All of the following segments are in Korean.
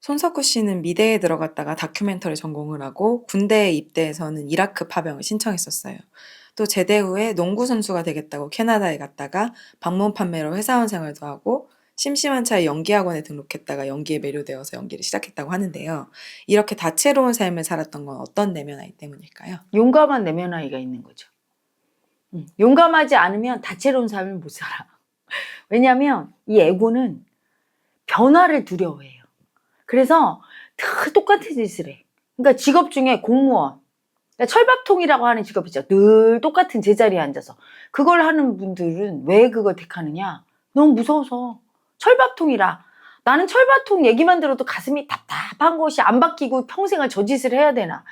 손석구 씨는 미대에 들어갔다가 다큐멘터리 전공을 하고 군대에 입대해서는 이라크 파병을 신청했었어요. 또 제대 후에 농구 선수가 되겠다고 캐나다에 갔다가 방문 판매로 회사원 생활도 하고 심심한 차에 연기학원에 등록했다가 연기에 매료되어서 연기를 시작했다고 하는데요. 이렇게 다채로운 삶을 살았던 건 어떤 내면 아이 때문일까요? 용감한 내면 아이가 있는 거죠. 용감하지 않으면 다채로운 삶을 못 살아. 왜냐하면 이 에고는 변화를 두려워해요. 그래서 다 똑같은 짓을 해. 그러니까 직업 중에 공무원, 그러니까 철밥통이라고 하는 직업 있죠. 늘 똑같은 제자리에 앉아서. 그걸 하는 분들은 왜 그걸 택하느냐? 너무 무서워서. 철밥통이라. 나는 철밥통 얘기만 들어도 가슴이 답답한 것이 안 바뀌고 평생을 저 짓을 해야 되나.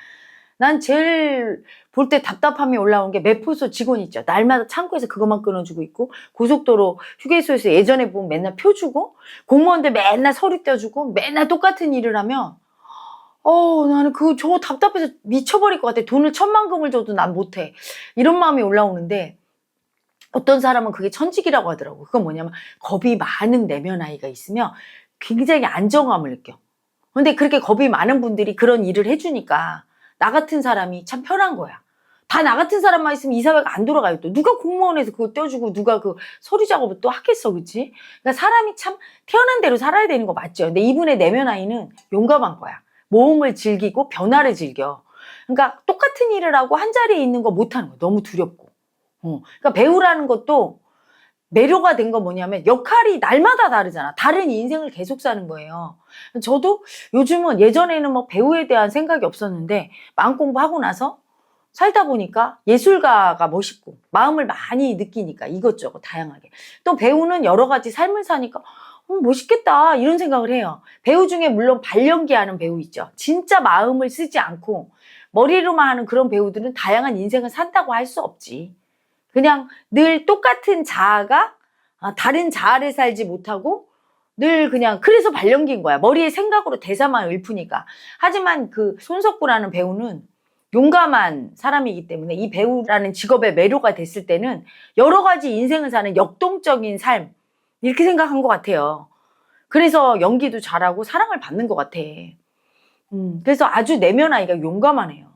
난 제일 볼 때 답답함이 올라오는 게 매포소 직원 있죠. 날마다 창고에서 그것만 끊어주고 있고, 고속도로 휴게소에서 예전에 보면 맨날 표 주고, 공무원들 맨날 서류 떼주고, 맨날 똑같은 일을 하면 나는 저 답답해서 미쳐버릴 것 같아. 돈을 1,000,000금을 줘도 난 못해. 이런 마음이 올라오는데, 어떤 사람은 그게 천직이라고 하더라고. 그건 뭐냐면 겁이 많은 내면 아이가 있으면 굉장히 안정감을 느껴. 근데 그렇게 겁이 많은 분들이 그런 일을 해주니까 나 같은 사람이 참 편한 거야. 다 나 같은 사람만 있으면 이 사회가 안 돌아가요. 또 누가 공무원에서 그거 떼어주고 누가 그 서류 작업을 또 하겠어, 그치? 그러니까 사람이 참 태어난 대로 살아야 되는 거 맞죠? 근데 이분의 내면 아이는 용감한 거야. 모험을 즐기고 변화를 즐겨. 그러니까 똑같은 일을 하고 한 자리에 있는 거 못하는 거야. 너무 두렵고. 그러니까 배우라는 것도 매료가 된 건 뭐냐면 역할이 날마다 다르잖아. 다른 인생을 계속 사는 거예요. 저도 요즘은 예전에는 뭐 배우에 대한 생각이 없었는데 마음 공부하고 나서 살다 보니까 예술가가 멋있고 마음을 많이 느끼니까 이것저것 다양하게. 또 배우는 여러 가지 삶을 사니까 멋있겠다 이런 생각을 해요. 배우 중에 물론 발연기하는 배우 있죠. 진짜 마음을 쓰지 않고 머리로만 하는 그런 배우들은 다양한 인생을 산다고 할 수 없지. 그냥 늘 똑같은 자아가 다른 자아를 살지 못하고 늘 그냥 그래서 발연기인 거야. 머리에 생각으로 대사만 읊으니까. 하지만 그 손석구라는 배우는 용감한 사람이기 때문에 이 배우라는 직업에 매료가 됐을 때는 여러 가지 인생을 사는 역동적인 삶 이렇게 생각한 것 같아요. 그래서 연기도 잘하고 사랑을 받는 것 같아. 그래서 아주 내면 아이가 용감하네요.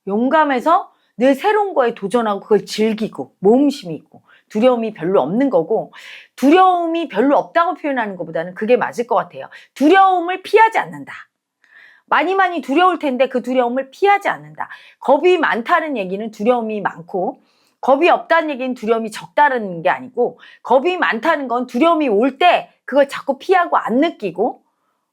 용감해서 늘 새로운 거에 도전하고 그걸 즐기고 모험심이 있고 두려움이 별로 없는 거고, 두려움이 별로 없다고 표현하는 것보다는 그게 맞을 것 같아요. 두려움을 피하지 않는다. 많이 두려울 텐데 그 두려움을 피하지 않는다. 겁이 많다는 얘기는 두려움이 많고, 겁이 없다는 얘기는 두려움이 적다는 게 아니고, 겁이 많다는 건 두려움이 올 때 그걸 자꾸 피하고 안 느끼고,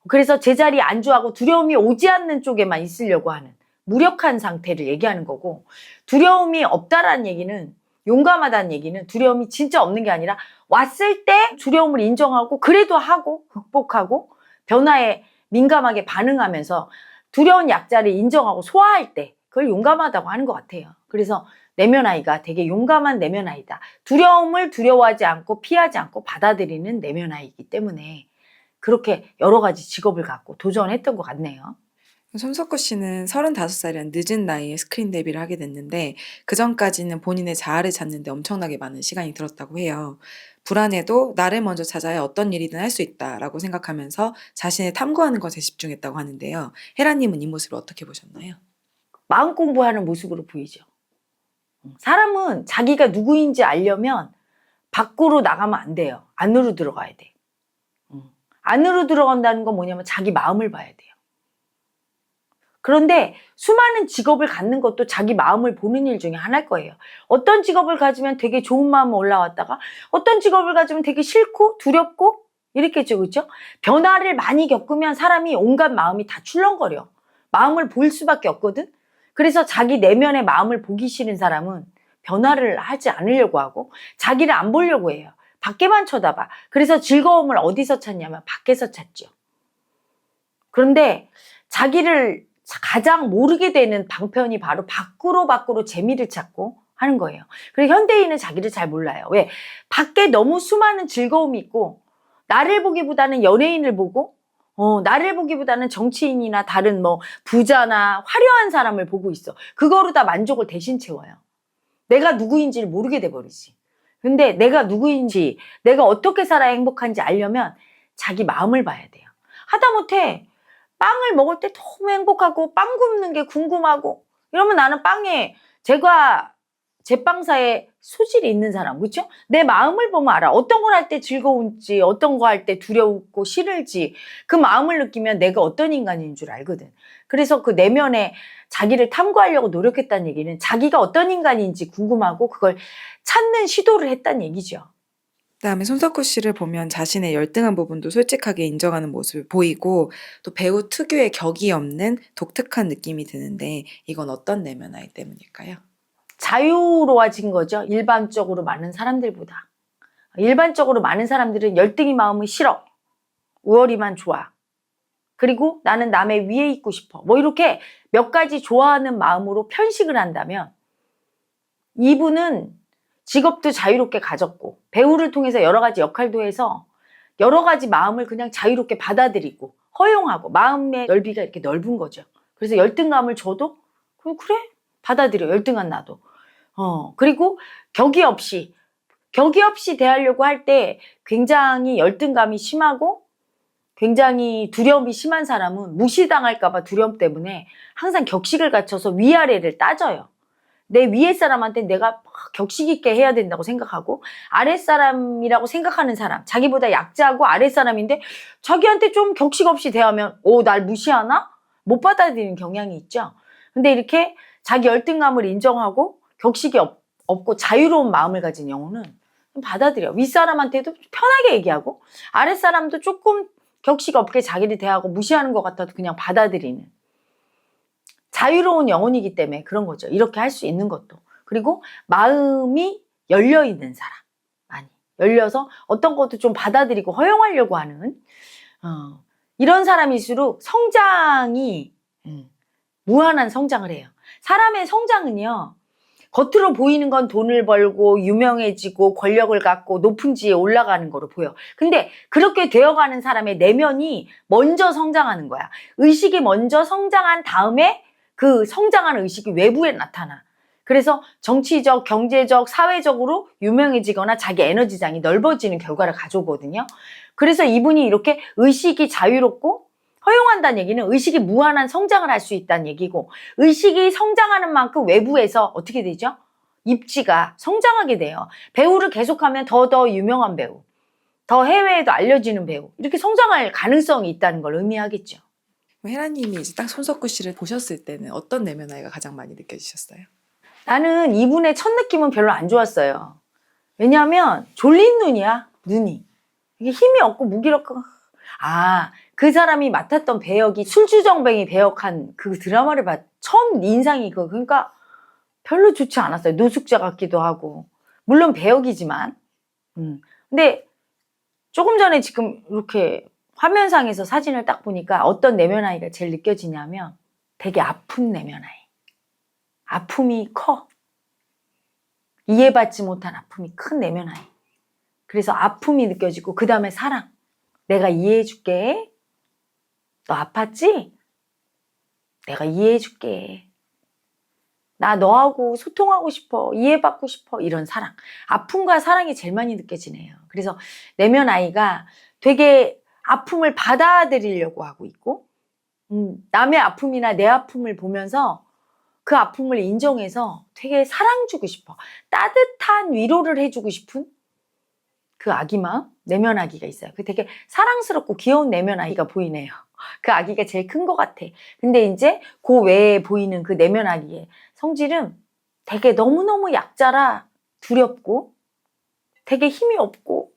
그래서 제자리에 안주하고 두려움이 오지 않는 쪽에만 있으려고 하는 무력한 상태를 얘기하는 거고, 두려움이 없다라는 얘기는, 용감하다는 얘기는 두려움이 진짜 없는 게 아니라 왔을 때 두려움을 인정하고 그래도 하고 극복하고 변화에 민감하게 반응하면서 두려운 약자를 인정하고 소화할 때 그걸 용감하다고 하는 것 같아요. 그래서 내면 아이가 되게 용감한 내면 아이다. 두려움을 두려워하지 않고 피하지 않고 받아들이는 내면 아이이기 때문에 그렇게 여러 가지 직업을 갖고 도전했던 것 같네요. 손석구 씨는 35살이란 늦은 나이에 스크린 데뷔를 하게 됐는데 그 전까지는 본인의 자아를 찾는 데 엄청나게 많은 시간이 들었다고 해요. 불안해도 나를 먼저 찾아야 어떤 일이든 할 수 있다라고 생각하면서 자신을 탐구하는 것에 집중했다고 하는데요. 헤라님은 이 모습을 어떻게 보셨나요? 마음 공부하는 모습으로 보이죠. 사람은 자기가 누구인지 알려면 밖으로 나가면 안 돼요. 안으로 들어가야 돼. 안으로 들어간다는 건 뭐냐면 자기 마음을 봐야 돼요. 그런데 수많은 직업을 갖는 것도 자기 마음을 보는 일 중에 하나일 거예요. 어떤 직업을 가지면 되게 좋은 마음 올라왔다가 어떤 직업을 가지면 되게 싫고 두렵고 이렇겠죠. 그렇죠? 변화를 많이 겪으면 사람이 온갖 마음이 다 출렁거려. 마음을 볼 수밖에 없거든. 그래서 자기 내면의 마음을 보기 싫은 사람은 변화를 하지 않으려고 하고 자기를 안 보려고 해요. 밖에만 쳐다봐. 그래서 즐거움을 어디서 찾냐면 밖에서 찾죠. 그런데 자기를 가장 모르게 되는 방편이 바로 밖으로 재미를 찾고 하는 거예요. 그리고 현대인은 자기를 잘 몰라요. 왜? 밖에 너무 수많은 즐거움이 있고 나를 보기보다는 연예인을 보고 나를 보기보다는 정치인이나 다른 뭐 부자나 화려한 사람을 보고 있어. 그거로 다 만족을 대신 채워요. 내가 누구인지를 모르게 돼버리지. 근데 내가 누구인지, 내가 어떻게 살아야 행복한지 알려면 자기 마음을 봐야 돼요. 하다못해 빵을 먹을 때 너무 행복하고 빵 굽는 게 궁금하고 이러면 나는 빵에 제빵사에 소질이 있는 사람, 그렇죠? 내 마음을 보면 알아. 어떤 걸 할 때 즐거운지, 어떤 거 할 때 두렵고 싫을지 그 마음을 느끼면 내가 어떤 인간인 줄 알거든. 그래서 그 내면에 자기를 탐구하려고 노력했다는 얘기는 자기가 어떤 인간인지 궁금하고 그걸 찾는 시도를 했다는 얘기죠. 그다음에 손석구 씨를 보면 자신의 열등한 부분도 솔직하게 인정하는 모습을 보이고 또 배우 특유의 격이 없는 독특한 느낌이 드는데 이건 어떤 내면 아이 때문일까요? 자유로워진 거죠. 일반적으로 많은 사람들보다. 일반적으로 많은 사람들은 열등이 마음은 싫어. 우월이만 좋아. 그리고 나는 남의 위에 있고 싶어. 뭐 이렇게 몇 가지 좋아하는 마음으로 편식을 한다면 이분은 직업도 자유롭게 가졌고 배우를 통해서 여러 가지 역할도 해서 여러 가지 마음을 그냥 자유롭게 받아들이고 허용하고 마음의 넓이가 이렇게 넓은 거죠. 그래서 열등감을 줘도 그래 받아들여. 열등한 나도. 그리고 격이 없이 대하려고 할 때 굉장히 열등감이 심하고 굉장히 두려움이 심한 사람은 무시당할까봐 두려움 때문에 항상 격식을 갖춰서 위아래를 따져요. 내 위에 사람한테 내가 막 격식 있게 해야 된다고 생각하고 아랫사람이라고 생각하는 사람, 자기보다 약자고 아랫사람인데 자기한테 좀 격식 없이 대하면 날 무시하나? 못 받아들이는 경향이 있죠. 근데 이렇게 자기 열등감을 인정하고 격식이 없고 자유로운 마음을 가진 영혼은 받아들여. 윗사람한테도 편하게 얘기하고 아랫사람도 조금 격식 없게 자기를 대하고 무시하는 것 같아도 그냥 받아들이는 자유로운 영혼이기 때문에 그런 거죠. 이렇게 할 수 있는 것도. 그리고 마음이 열려있는 사람. 많이 열려서 어떤 것도 좀 받아들이고 허용하려고 하는 이런 사람일수록 성장이 무한한 성장을 해요. 사람의 성장은요. 겉으로 보이는 건 돈을 벌고 유명해지고 권력을 갖고 높은 지에 올라가는 거로 보여. 근데 그렇게 되어가는 사람의 내면이 먼저 성장하는 거야. 의식이 먼저 성장한 다음에 그 성장한 의식이 외부에 나타나. 그래서 정치적, 경제적, 사회적으로 유명해지거나 자기 에너지장이 넓어지는 결과를 가져오거든요. 그래서 이분이 이렇게 의식이 자유롭고 허용한다는 얘기는 의식이 무한한 성장을 할 수 있다는 얘기고 의식이 성장하는 만큼 외부에서 어떻게 되죠? 입지가 성장하게 돼요. 배우를 계속하면 더 유명한 배우, 더 해외에도 알려지는 배우 이렇게 성장할 가능성이 있다는 걸 의미하겠죠. 헤라님이 이제 딱 손석구 씨를 보셨을 때는 어떤 내면 아이가 가장 많이 느껴지셨어요? 나는 이분의 첫 느낌은 별로 안 좋았어요. 왜냐하면 졸린 눈이야. 눈이. 이게 힘이 없고 무기력하고 그 사람이 맡았던 배역이 술주정뱅이 배역한 그 드라마를 처음 인상이 그러니까 별로 좋지 않았어요. 노숙자 같기도 하고. 물론 배역이지만. 근데 조금 전에 지금 이렇게 화면상에서 사진을 딱 보니까 어떤 내면 아이가 제일 느껴지냐면 되게 아픈 내면 아이. 아픔이 커. 이해받지 못한 아픔이 큰 내면 아이. 그래서 아픔이 느껴지고 그 다음에 사랑. 내가 이해해줄게. 너 아팠지? 내가 이해해줄게. 나 너하고 소통하고 싶어. 이해받고 싶어. 이런 사랑. 아픔과 사랑이 제일 많이 느껴지네요. 그래서 내면 아이가 되게 아픔을 받아들이려고 하고 있고 남의 아픔이나 내 아픔을 보면서 그 아픔을 인정해서 되게 사랑 주고 싶어. 따뜻한 위로를 해주고 싶은 그 아기 마음, 내면 아기가 있어요. 그 되게 사랑스럽고 귀여운 내면 아기가 보이네요. 그 아기가 제일 큰 것 같아. 근데 이제 그 외에 보이는 그 내면 아기의 성질은 되게 너무너무 약자라 두렵고 되게 힘이 없고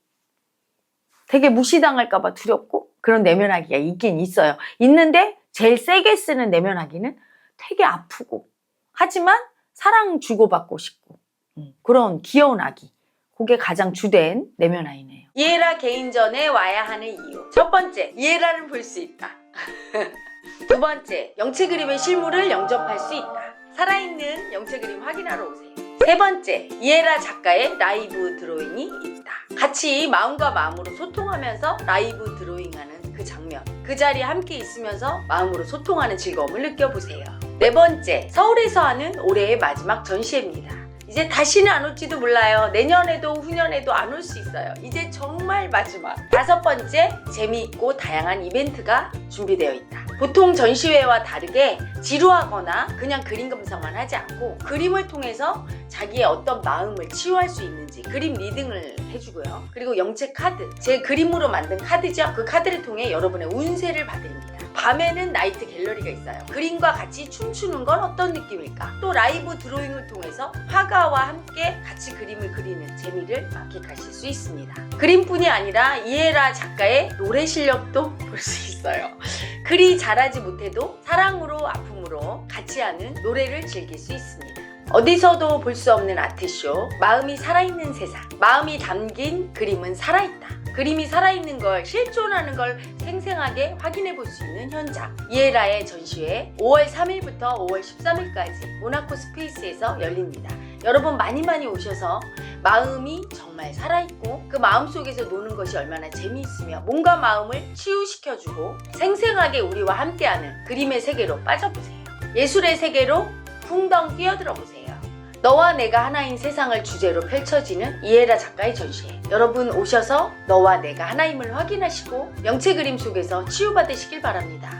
되게 무시당할까 봐 두렵고 그런 내면 아기가 있긴 있어요. 있는데 제일 세게 쓰는 내면 아기는 되게 아프고 하지만 사랑 주고받고 싶고 그런 귀여운 아기. 그게 가장 주된 내면 아이네요. 이에라 개인전에 와야 하는 이유. 첫 번째, 이에라를 볼 수 있다. 두 번째, 영체 그림의 실물을 영접할 수 있다. 살아있는 영체 그림 확인하러 오세요. 세 번째, 이에라 작가의 라이브 드로잉이 있다. 같이 마음과 마음으로 소통하면서 라이브 드로잉하는 그 장면. 그 자리에 함께 있으면서 마음으로 소통하는 즐거움을 느껴보세요. 네 번째, 서울에서 하는 올해의 마지막 전시회입니다. 이제 다시는 안 올지도 몰라요. 내년에도 후년에도 안 올 수 있어요. 이제 정말 마지막. 5번째, 재미있고 다양한 이벤트가 준비되어 있다. 보통 전시회와 다르게 지루하거나 그냥 그림 감상만 하지 않고 그림을 통해서 자기의 어떤 마음을 치유할 수 있는지 그림 리딩을 해주고요. 그리고 영체 카드, 제 그림으로 만든 카드죠. 그 카드를 통해 여러분의 운세를 봐드립니다. 밤에는 나이트 갤러리가 있어요. 그림과 같이 춤추는 건 어떤 느낌일까? 또 라이브 드로잉을 통해서 화가와 함께 같이 그림을 그리는 재미를 만끽하실 수 있습니다. 그림뿐이 아니라 이에라 작가의 노래 실력도 볼 수 있어요. 그리 잘하지 못해도 사랑으로 아픔으로 같이 하는 노래를 즐길 수 있습니다. 어디서도 볼 수 없는 아트쇼, 마음이 살아있는 세상. 마음이 담긴 그림은 살아있다. 그림이 살아있는 걸, 실존하는 걸 생생하게 확인해 볼 수 있는 현장. 이에라의 전시회 5월 3일부터 5월 13일까지 모나코 스페이스에서 열립니다. 여러분 많이 오셔서 마음이 정말 살아있고 그 마음 속에서 노는 것이 얼마나 재미있으며 몸과 마음을 치유시켜주고 생생하게 우리와 함께하는 그림의 세계로 빠져보세요. 예술의 세계로 풍덩 뛰어들어 보세요. 너와 내가 하나인 세상을 주제로 펼쳐지는 이에라 작가의 전시회. 여러분 오셔서 너와 내가 하나임을 확인하시고 영체 그림 속에서 치유받으시길 바랍니다.